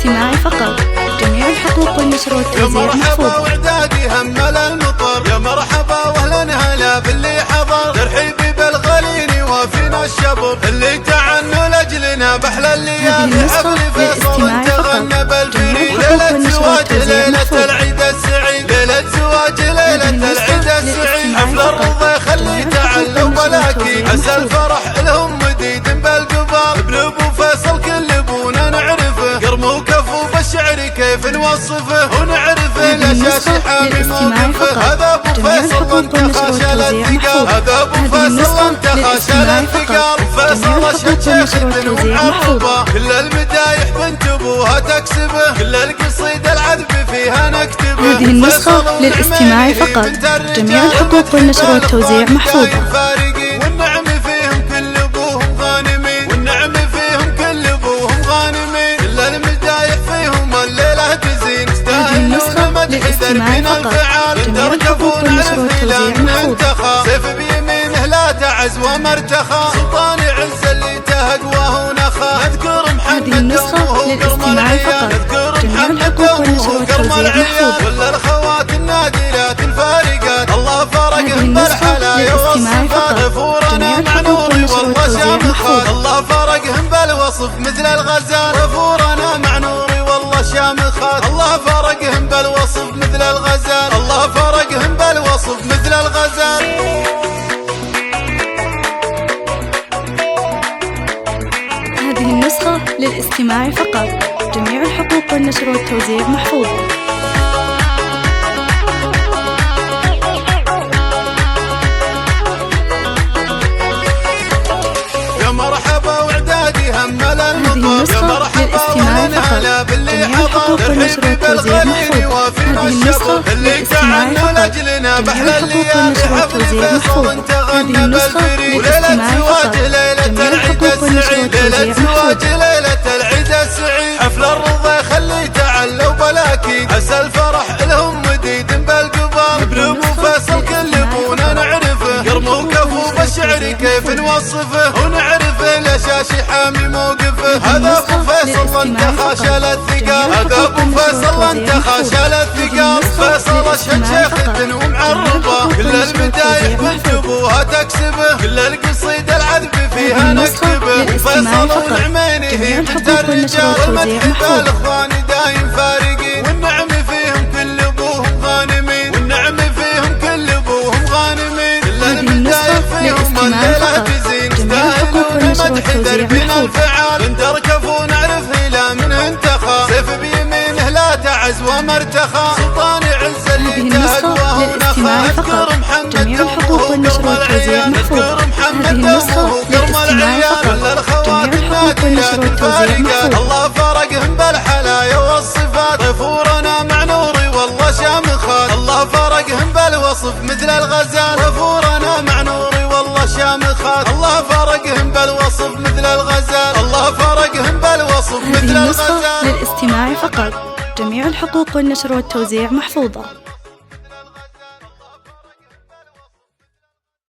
للاستماع فقط. جميع الحقوق والنشر والتوزيع محفوظة. يا مرحبا وعدادي همل المطر، يا مرحبا واهلا هلا باللي حضر، ترحيبي بالغالين وافينا الشبر، اللي تعنوا لاجلنا باحلى الليالي، حفل فيصل تغنى بالفريق، ليلة زواج ليلة العيد السعيد، ليلة زواج ليلة العيد السعيد، حفل الرضا خلي تعلوا بلاكي، عسى الفرح لهم مديد بالقبار، بلبو فيصل كل ابونا نعرفه، قرم وكفو بالشعر كيف نوصفه، ونعرفه الاشاشي حامي موقفه، هذا ابو فيصل انتخى شال الثقال، هذا ابو فيصل انتخى شال الثقال، فيصل الشيخ ومعربه، كل المدايح بنت ابوها تكسبه، كل القصيدة العذب فيها نكتبه. هذه النسخة للاستماع فقط. جميع الحقوق والنشر والتوزيع محفوظة. والنعم فيهم كل ابوهم غانمين، والنعم فيهم كل ابوهم غانمين، كل المدايح فيهم الليلة تزين، يستاهلون مدح دربنا الفعال، تركبون على الفيلان منتخى، سيف بيمينه لا تعز ومرتخى، سلطان عز اللي تهقوه ونخى، نذكر محمد وهو قرم العيال، نذكر محمد وهو قرم العيال، ولا الخوات النادرات الفارقات، الله فرقهم بالحلايا والصفات، غفورنا مع نوري والله شامخات، الله فرقهم بالوصف مثل الغزال، غفورنا مع نوري والله شامخات، الله فرقهم بالوصف مثل الغزال، الله فرقهم بالوصف مثل الغزال. هذه النسخة للاستماع فقط. جميع الحقوق والنشر والتوزيع محفوظة. يا مرحبا وعدادي همل المطر، يا مرحبا واهلا هلا باللي حضر، ترحيبي بالغالين وافينا الشبر، اللي تعنوا لاجلنا باحلى الليالي، حفل فيصل تغنى بالفريق، وليلة زواج ليلة العيد السعيد، ليلة زواج ليلة العيد السعيد، حفل الرضا خلي تعلوا بلاكي، عسى الفرح لهم مديد بالقبار، بلبو فيصل كل ابونا نعرفه، قرم وكفو بالشعر كيف نوصفه، ونعرفه الاشاشي حامي موقفه، هذا ابو فيصل انتخى شال الثقال، هذا ابو فيصل انتخى شال الثقال، فيصل الشيخ ومعربه، كل المدايح بنت ابوها تكسبه، كل القصيدة العذب فيها نكتبه، فيصل ونعمين هي بنت الرجال، والمدح بالاخوان دايم فارقين، والنعم فيهم كل ابوهم غانمين، والنعم فيهم كل ابوهم غانمين، كل المدايح فيهم الليلة تزين، يستاهلون مدح دربنا الفعال، انت اركفوا نعرف الى من انتخى، سيف بيمينه لا تعز ومرتخى، سلطان عز اللي تهقوه ونخى، نذكر محمد وهو قرم العيال، نذكر محمد وهو قرم العيال، ولا الخوات النادرات الفارقات، الله فرقهم بالحلايا والصفات، غفورنا مع نوري والله شامخات، الله فرقهم بالوصف مثل الغزال، غفورنا مع نوري والله شامخات، الله فرقهم بالوصف مثل الغزال، الله فرقهم بالوصف مثل الغزال. للاستماع فقط. جميع الحقوق والنشر والتوزيع محفوظة.